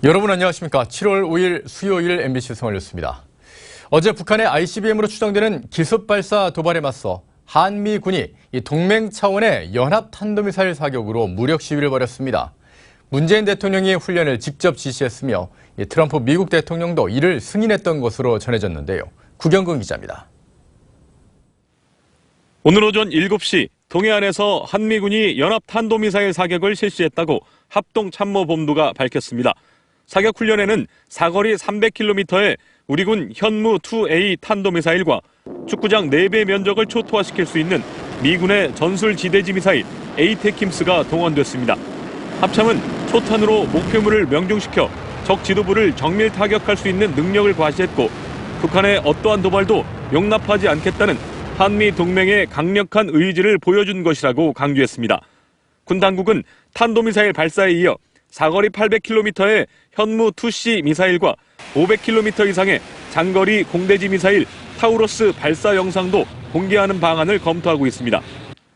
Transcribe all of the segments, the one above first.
여러분 안녕하십니까. 7월 5일 수요일 MBC 성월뉴스입니다. 어제 북한의 ICBM으로 추정되는 기습발사 도발에 맞서 한미군이 동맹 차원의 연합탄도미사일 사격으로 무력 시위를 벌였습니다. 문재인 대통령이 훈련을 직접 지시했으며 트럼프 미국 대통령도 이를 승인했던 것으로 전해졌는데요. 구경근 기자입니다. 오늘 오전 7시 동해안에서 한미군이 연합탄도미사일 사격을 실시했다고 합동참모본부가 밝혔습니다. 사격 훈련에는 사거리 300km의 우리군 현무-2A 탄도미사일과 축구장 4배 면적을 초토화시킬 수 있는 미군의 전술 지대지 미사일 에이테킴스가 동원됐습니다. 합참은 초탄으로 목표물을 명중시켜 적 지도부를 정밀 타격할 수 있는 능력을 과시했고 북한의 어떠한 도발도 용납하지 않겠다는 한미 동맹의 강력한 의지를 보여준 것이라고 강조했습니다. 군 당국은 탄도미사일 발사에 이어 사거리 800km의 현무-2C 미사일과 500km 이상의 장거리 공대지 미사일 타우러스 발사 영상도 공개하는 방안을 검토하고 있습니다.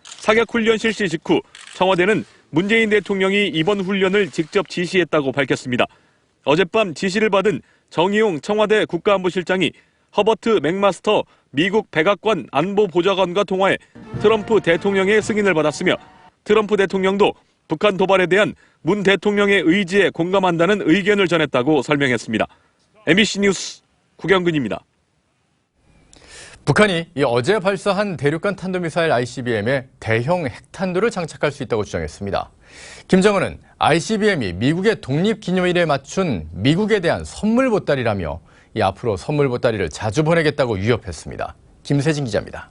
사격 훈련 실시 직후 청와대는 문재인 대통령이 이번 훈련을 직접 지시했다고 밝혔습니다. 어젯밤 지시를 받은 정의용 청와대 국가안보실장이 허버트 맥마스터 미국 백악관 안보보좌관과 통화해 트럼프 대통령의 승인을 받았으며 트럼프 대통령도 북한 도발에 대한 문 대통령의 의지에 공감한다는 의견을 전했다고 설명했습니다. MBC 뉴스 구경근입니다. 북한이 어제 발사한 대륙간 탄도미사일 ICBM에 대형 핵탄두를 장착할 수 있다고 주장했습니다. 김정은은 ICBM이 미국의 독립기념일에 맞춘 미국에 대한 선물 보따리라며 앞으로 선물 보따리를 자주 보내겠다고 위협했습니다. 김세진 기자입니다.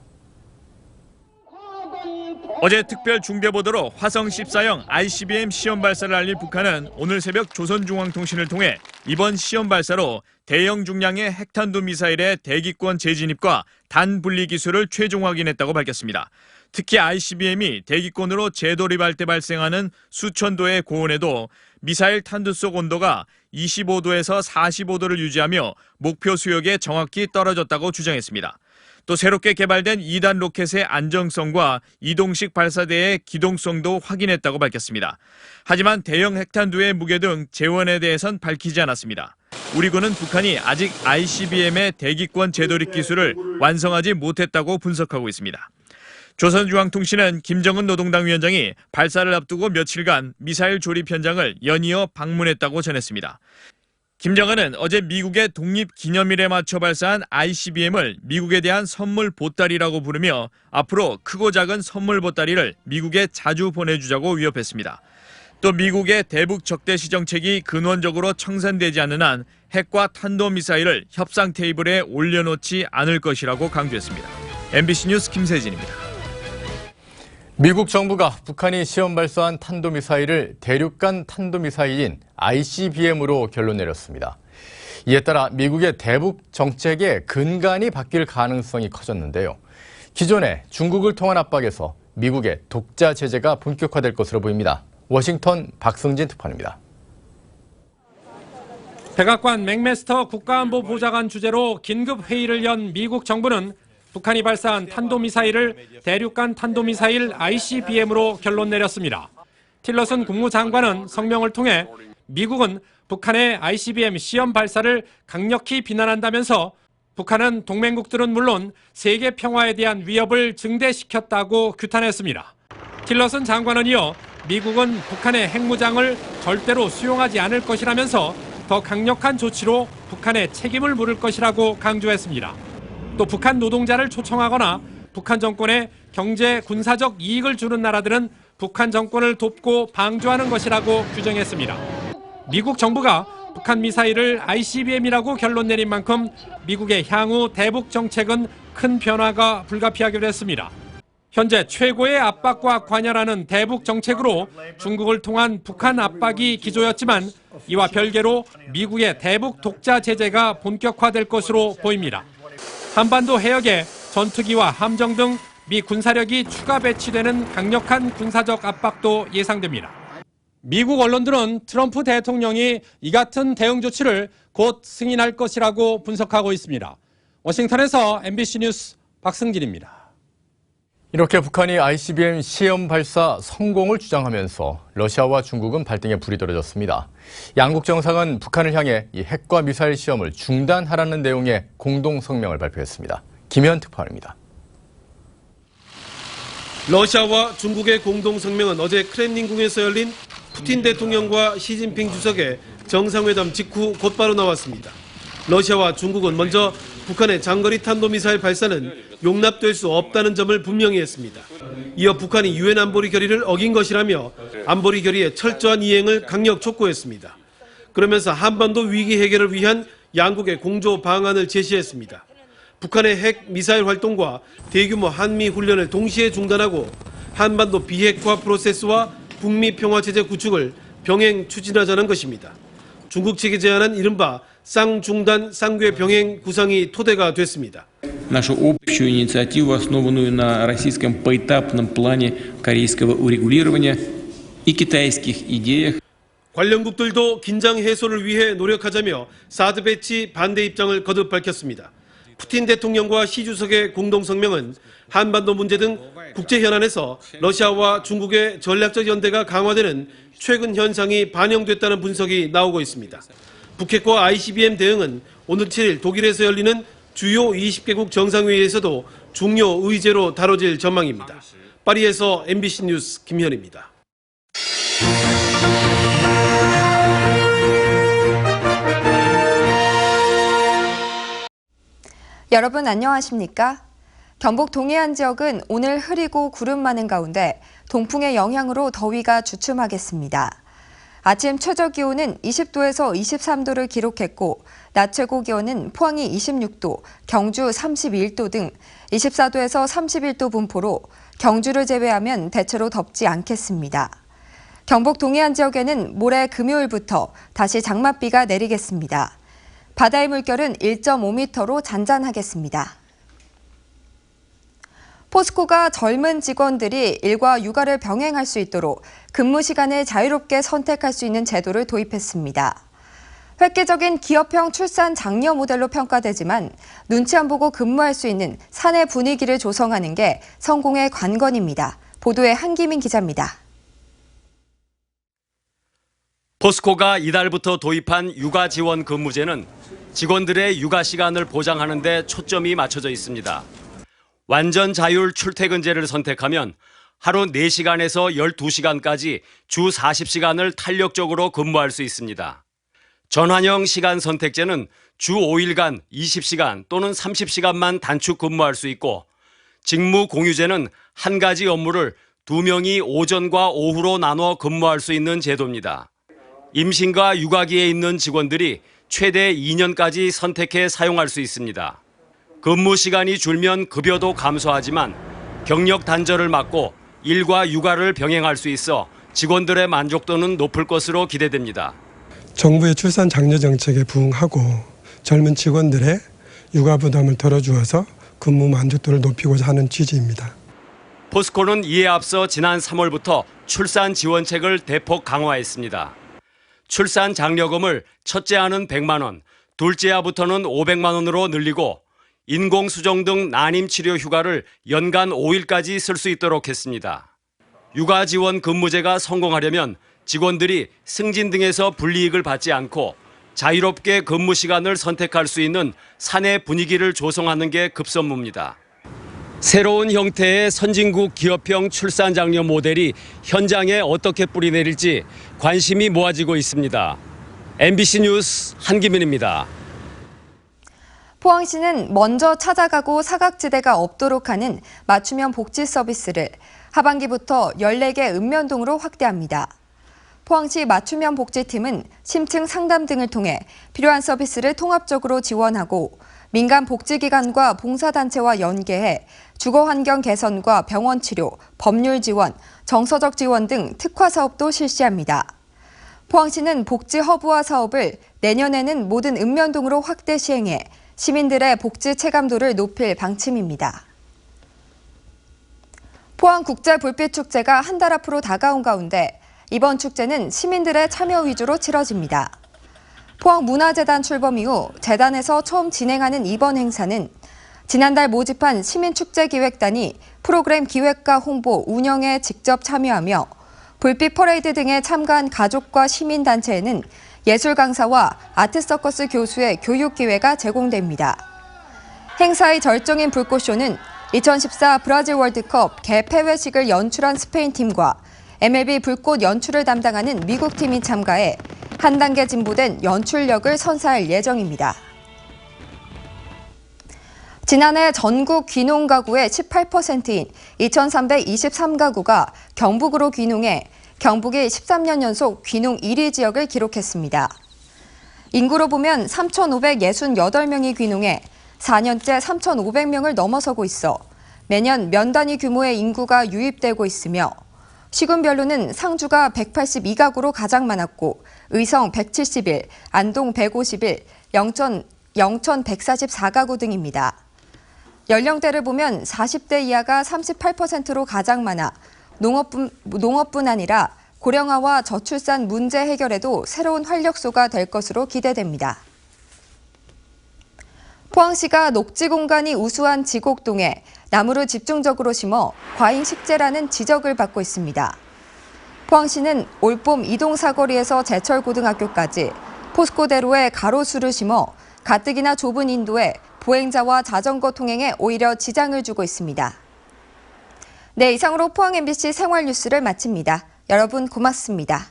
어제 특별 중계보도로 화성 14형 ICBM 시험 발사를 알린 북한은 오늘 새벽 조선중앙통신을 통해 이번 시험 발사로 대형 중량의 핵탄두 미사일의 대기권 재진입과 단분리 기술을 최종 확인했다고 밝혔습니다. 특히 ICBM이 대기권으로 재도립할 때 발생하는 수천도의 고온에도 미사일 탄두 속 온도가 25도에서 45도를 유지하며 목표 수역에 정확히 떨어졌다고 주장했습니다. 또 새롭게 개발된 2단 로켓의 안정성과 이동식 발사대의 기동성도 확인했다고 밝혔습니다. 하지만 대형 핵탄두의 무게 등 재원에 대해선 밝히지 않았습니다. 우리 군은 북한이 아직 ICBM의 대기권 재도립 기술을 완성하지 못했다고 분석하고 있습니다. 조선중앙통신은 김정은 노동당 위원장이 발사를 앞두고 며칠간 미사일 조립 현장을 연이어 방문했다고 전했습니다. 김정은은 어제 미국의 독립기념일에 맞춰 발사한 ICBM을 미국에 대한 선물 보따리라고 부르며 앞으로 크고 작은 선물 보따리를 미국에 자주 보내주자고 위협했습니다. 또 미국의 대북 적대시 정책이 근원적으로 청산되지 않는 한 핵과 탄도미사일을 협상 테이블에 올려놓지 않을 것이라고 강조했습니다. MBC 뉴스 김세진입니다. 미국 정부가 북한이 시험 발사한 탄도미사일을 대륙간 탄도미사일인 ICBM으로 결론 내렸습니다. 이에 따라 미국의 대북 정책의 근간이 바뀔 가능성이 커졌는데요. 기존에 중국을 통한 압박에서 미국의 독자 제재가 본격화될 것으로 보입니다. 워싱턴 박승진 특파원입니다. 백악관 맥메스터 국가안보보좌관 주재로 긴급 회의를 연 미국 정부는 북한이 발사한 탄도미사일을 대륙간 탄도미사일 ICBM으로 결론 내렸습니다. 틸러슨 국무장관은 성명을 통해 미국은 북한의 ICBM 시험 발사를 강력히 비난한다면서 북한은 동맹국들은 물론 세계 평화에 대한 위협을 증대시켰다고 규탄했습니다. 틸러슨 장관은 이어 미국은 북한의 핵무장을 절대로 수용하지 않을 것이라면서 더 강력한 조치로 북한의 책임을 물을 것이라고 강조했습니다. 또 북한 노동자를 초청하거나 북한 정권에 경제, 군사적 이익을 주는 나라들은 북한 정권을 돕고 방조하는 것이라고 규정했습니다. 미국 정부가 북한 미사일을 ICBM이라고 결론 내린 만큼 미국의 향후 대북 정책은 큰 변화가 불가피하기로 했습니다. 현재 최고의 압박과 관여라는 대북 정책으로 중국을 통한 북한 압박이 기조였지만 이와 별개로 미국의 대북 독자 제재가 본격화될 것으로 보입니다. 한반도 해역에 전투기와 함정 등 미 군사력이 추가 배치되는 강력한 군사적 압박도 예상됩니다. 미국 언론들은 트럼프 대통령이 이 같은 대응 조치를 곧 승인할 것이라고 분석하고 있습니다. 워싱턴에서 MBC 뉴스 박승진입니다. 이렇게 북한이 ICBM 시험 발사 성공을 주장하면서 러시아와 중국은 발등에 불이 떨어졌습니다. 양국 정상은 북한을 향해 이 핵과 미사일 시험을 중단하라는 내용의 공동 성명을 발표했습니다. 김현 특파원입니다. 러시아와 중국의 공동 성명은 어제 크렘린궁에서 열린 푸틴 대통령과 시진핑 주석의 정상회담 직후 곧바로 나왔습니다. 러시아와 중국은 먼저 북한의 장거리 탄도미사일 발사는 용납될 수 없다는 점을 분명히 했습니다. 이어 북한이 유엔 안보리 결의를 어긴 것이라며 안보리 결의의 철저한 이행을 강력 촉구했습니다. 그러면서 한반도 위기 해결을 위한 양국의 공조 방안을 제시했습니다. 북한의 핵 미사일 활동과 대규모 한미 훈련을 동시에 중단하고 한반도 비핵화 프로세스와 북미 평화체제 구축을 병행 추진하자는 것입니다. 중국 측이 제안한 이른바 쌍중단 쌍궤 병행 구상이 토대가 됐습니다. Нашу общую инициативу, основанную на российском поэтапном плане корейского урегулирования и китайских идеях. 관련국들도 긴장 해소를 위해 노력하자며 사드 배치 반대 입장을 거듭 밝혔습니다. 푸틴 대통령과 시 주석의 공동 성명은 한반도 문제 등 국제 현안에서 러시아와 중국의 전략적 연대가 강화되는 최근 현상이 반영됐다는 분석이 나오고 있습니다. 북핵과 ICBM 대응은 오늘 7일 독일에서 열리는 주요 20개국 정상회의에서도 중요 의제로 다뤄질 전망입니다. 파리에서 MBC 뉴스 김현입니다. 여러분 안녕하십니까? 경북 동해안 지역은 오늘 흐리고 구름 많은 가운데 동풍의 영향으로 더위가 주춤하겠습니다. 아침 최저 기온은 20도에서 23도를 기록했고 낮 최고 기온은 포항이 26도, 경주 31도 등 24도에서 31도 분포로 경주를 제외하면 대체로 덥지 않겠습니다. 경북 동해안 지역에는 모레 금요일부터 다시 장맛비가 내리겠습니다. 바다의 물결은 1.5m로 잔잔하겠습니다. 포스코가 젊은 직원들이 일과 육아를 병행할 수 있도록 근무 시간을 자유롭게 선택할 수 있는 제도를 도입했습니다. 획기적인 기업형 출산 장려 모델로 평가되지만 눈치 안 보고 근무할 수 있는 사내 분위기를 조성하는 게 성공의 관건입니다. 보도에 한기민 기자입니다. 포스코가 이달부터 도입한 육아 지원 근무제는 직원들의 육아 시간을 보장하는 데 초점이 맞춰져 있습니다. 완전 자율 출퇴근제를 선택하면 하루 4시간에서 12시간까지 주 40시간을 탄력적으로 근무할 수 있습니다. 전환형 시간 선택제는 주 5일간 20시간 또는 30시간만 단축 근무할 수 있고 직무 공유제는 한 가지 업무를 2명이 오전과 오후로 나눠 근무할 수 있는 제도입니다. 임신과 육아기에 있는 직원들이 최대 2년까지 선택해 사용할 수 있습니다. 근무 시간이 줄면 급여도 감소하지만 경력 단절을 막고 일과 육아를 병행할 수 있어 직원들의 만족도는 높을 것으로 기대됩니다. 정부의 출산 장려 정책에 부응하고 젊은 직원들의 육아 부담을 덜어주어서 근무 만족도를 높이고자 하는 취지입니다. 포스코는 이에 앞서 지난 3월부터 출산 지원책을 대폭 강화했습니다. 출산 장려금을 첫째 아는 100만 원, 둘째 아부터는 500만 원으로 늘리고 인공수정 등 난임치료 휴가를 연간 5일까지 쓸 수 있도록 했습니다. 육아 지원 근무제가 성공하려면 직원들이 승진 등에서 불이익을 받지 않고 자유롭게 근무 시간을 선택할 수 있는 사내 분위기를 조성하는 게 급선무입니다. 새로운 형태의 선진국 기업형 출산 장려 모델이 현장에 어떻게 뿌리내릴지 관심이 모아지고 있습니다. MBC 뉴스 한기민입니다. 포항시는 먼저 찾아가고 사각지대가 없도록 하는 맞춤형 복지 서비스를 하반기부터 14개 읍면동으로 확대합니다. 포항시 맞춤형 복지팀은 심층 상담 등을 통해 필요한 서비스를 통합적으로 지원하고 민간 복지기관과 봉사단체와 연계해 주거환경 개선과 병원 치료, 법률 지원, 정서적 지원 등 특화 사업도 실시합니다. 포항시는 복지 허브화 사업을 내년에는 모든 읍면동으로 확대 시행해 시민들의 복지 체감도를 높일 방침입니다. 포항국제불빛축제가 한 달 앞으로 다가온 가운데 이번 축제는 시민들의 참여 위주로 치러집니다. 포항문화재단 출범 이후 재단에서 처음 진행하는 이번 행사는 지난달 모집한 시민축제기획단이 프로그램 기획과 홍보, 운영에 직접 참여하며 불빛 퍼레이드 등에 참가한 가족과 시민단체에는 예술 강사와 아트 서커스 교수의 교육 기회가 제공됩니다. 행사의 절정인 불꽃쇼는 2014 브라질 월드컵 개폐회식을 연출한 스페인 팀과 MLB 불꽃 연출을 담당하는 미국 팀이 참가해 한 단계 진보된 연출력을 선사할 예정입니다. 지난해 전국 귀농 가구의 18%인 2,323가구가 경북으로 귀농해 경북이 13년 연속 귀농 1위 지역을 기록했습니다. 인구로 보면 3,568명이 귀농해 4년째 3,500명을 넘어서고 있어 매년 면 단위 규모의 인구가 유입되고 있으며 시군별로는 상주가 182가구로 가장 많았고 의성 171, 안동 151, 영천 144가구 등입니다. 연령대를 보면 40대 이하가 38%로 가장 많아 농업뿐 아니라 고령화와 저출산 문제 해결에도 새로운 활력소가 될 것으로 기대됩니다. 포항시가 녹지 공간이 우수한 지곡동에 나무를 집중적으로 심어 과잉 식재라는 지적을 받고 있습니다. 포항시는 올봄 이동 사거리에서 제철고등학교까지 포스코대로에 가로수를 심어 가뜩이나 좁은 인도에 보행자와 자전거 통행에 오히려 지장을 주고 있습니다. 네, 이상으로 포항 MBC 생활뉴스를 마칩니다. 여러분 고맙습니다.